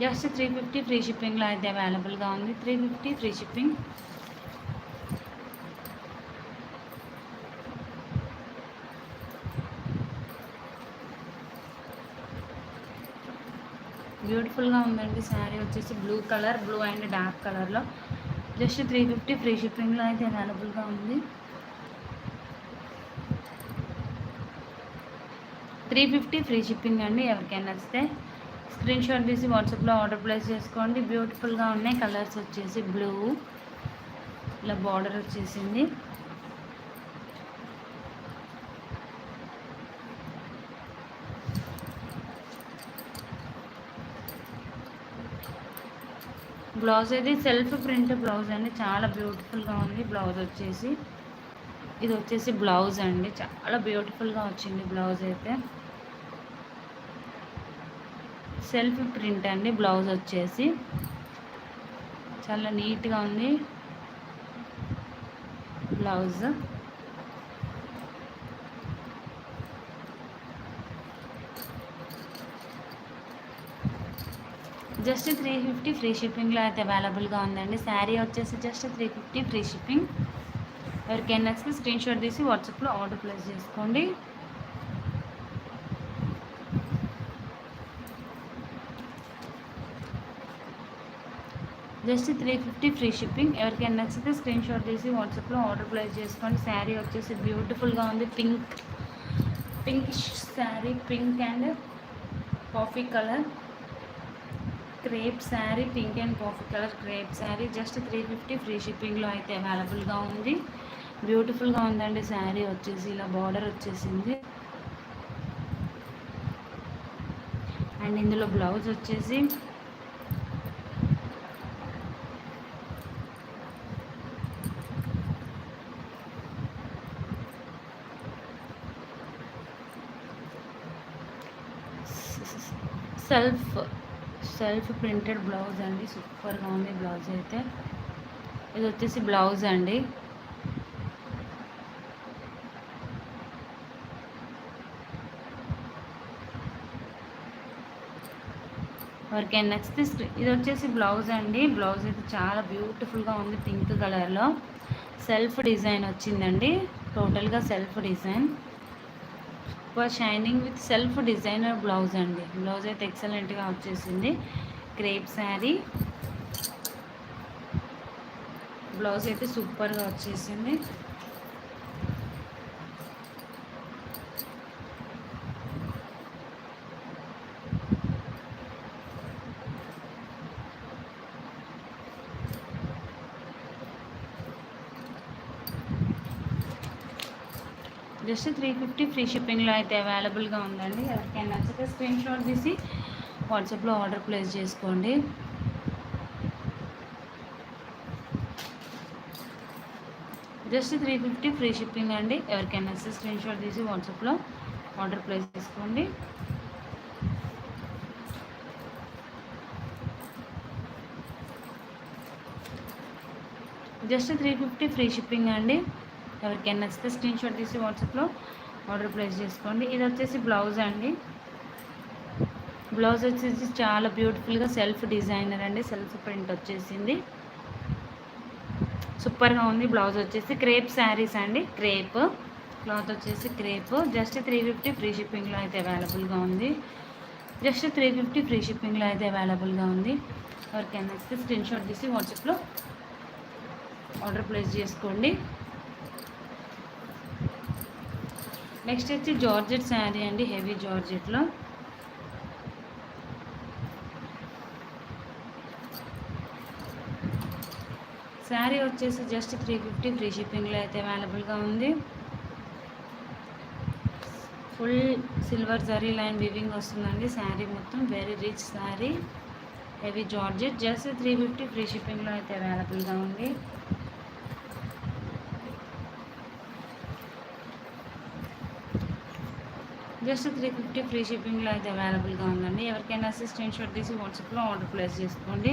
Just 350 free షిప్పింగ్లో అయితే అవైలబుల్గా ఉంది. 350 ఫ్రీ షిప్పింగ్. బ్యూటిఫుల్గా ఉందండి. శారీ వచ్చేసి blue colour, blue and dark కలర్లో జస్ట్ 350 ఫ్రీ షిప్పింగ్లో అయితే అవైలబుల్గా ఉంది. 350 ఫ్రీ షిప్పింగ్ అండి. ఎవరికైనా నచ్చితే స్క్రీన్ షాట్ తీసి వాట్సాప్లో ఆర్డర్ ప్లేస్ చేసుకోండి. బ్యూటిఫుల్గా ఉన్నాయి. కలర్స్ వచ్చేసి బ్లూ, ఇలా బార్డర్ వచ్చేసింది. బ్లౌజ్ అయితే సెల్ఫ్ ప్రింట్ బ్లౌజ్ అండి. చాలా బ్యూటిఫుల్గా ఉంది. బ్లౌజ్ వచ్చేసి ఇది వచ్చేసి బ్లౌజ్ అండి. చాలా బ్యూటిఫుల్గా వచ్చింది బ్లౌజ్ అయితే. సెల్ఫ్ ప్రింట్ అండి. బ్లౌజ్ వచ్చేసి చాలా నీట్గా ఉంది బ్లౌజ్. జస్ట్ 350 ఫ్రీ షిప్పింగ్లో అయితే అవైలబుల్గా ఉందండి. శారీ వచ్చేసి జస్ట్ 350 ఫ్రీ షిప్పింగ్. ఎవరికైనా నచ్చితే స్క్రీన్ షాట్ తీసి వాట్సాప్లో ఆర్డర్ ప్లేస్ చేసుకోండి. Just 350 free shipping. ఎవరికైనా నచ్చితే స్క్రీన్ షాట్ తీసి వాట్సాప్లో ఆర్డర్ ప్లేస్ చేసుకోండి. శారీ వచ్చేసి బ్యూటిఫుల్గా ఉంది. Pink sari, pink and coffee colour crepe sari, pink and coffee colour crepe sari just 350 free షిప్పింగ్లో అయితే అవైలబుల్గా ఉంది. బ్యూటిఫుల్గా ఉందండి. శారీ వచ్చేసి ఇలా బార్డర్ వచ్చేసింది. అండ్ ఇందులో బ్లౌజ్ వచ్చేసి సెల్ఫ్ ప్రింటెడ్ బ్లౌజ్ అండి. సూపర్గా ఉంది బ్లౌజ్ అయితే. ఇది వచ్చేసి బ్లౌజ్ అండి. ఎవరికైనా నచ్చితే ఇది వచ్చేసి బ్లౌజ్ అండి. బ్లౌజ్ అయితే చాలా బ్యూటిఫుల్గా ఉంది. పింక్ కలర్లో సెల్ఫ్ డిజైన్ వచ్చిందండి. టోటల్గా self design, super shining with self designer blouse అండి. బ్లౌజ్ అయితే ఎక్సలెంట్గా వచ్చేసింది. క్రేప్ శారీ బ్లౌజ్ అయితే సూపర్గా వచ్చేసింది. జస్ట్ 350 ఫ్రీ షిప్పింగ్లో అయితే అవైలబుల్గా ఉందండి. ఎవరికైనా నచ్చితే స్క్రీన్ షాట్ తీసి వాట్సాప్లో ఆర్డర్ ప్లేస్ చేసుకోండి. జస్ట్ 350 ఫ్రీ షిప్పింగ్ అండి. ఎవరికైనా నచ్చితే స్క్రీన్ షాట్ తీసి వాట్సాప్లో ఆర్డర్ ప్లేస్ చేసుకోండి. జస్ట్ 350 ఫ్రీ షిప్పింగ్ అండి. ఎవరికైనా నచ్చితే స్క్రీన్ షాట్ తీసి వాట్సాప్లో ఆర్డర్ ప్లేస్ చేసుకోండి. ఇది వచ్చేసి బ్లౌజ్ అండి. బ్లౌజ్ వచ్చేసి చాలా బ్యూటిఫుల్గా సెల్ఫ్ డిజైనర్ అండి. సెల్ఫ్ ప్రింట్ వచ్చేసింది. సూపర్గా ఉంది. బ్లౌజ్ వచ్చేసి క్రేప్ శారీస్ అండి. క్రేప్ క్లాత్ వచ్చేసి క్రేప్. జస్ట్ 350 ఫ్రీ షిప్పింగ్లో అయితే అవైలబుల్గా ఉంది. జస్ట్ 350 ఫ్రీ షిప్పింగ్లో అయితే అవైలబుల్గా ఉంది. ఎవరికైనా నచ్చితే స్క్రీన్ షాట్ తీసి వాట్సాప్లో ఆర్డర్ ప్లేస్ చేసుకోండి. నెక్స్ట్ వచ్చి జార్జెట్ శారీ అండి. హెవీ జార్జెట్లో శారీ వచ్చేసి జస్ట్ 350 ఫ్రీ షిప్పింగ్లో అయితే అవైలబుల్గా ఉంది. Full silver zari line weaving వస్తుందండి. శారీ మొత్తం very rich sari, heavy georgette. Just 350 free షిప్పింగ్లో అయితే అవైలబుల్గా ఉంది. జస్ట్ 350 ఫ్రీ షిప్పింగ్లో అయితే అవైలబుల్గా ఉందండి. ఎవరికైనా స్క్రీన్ షాట్ తీసి వాట్సాప్లో ఆర్డర్ ప్లేస్ చేసుకోండి.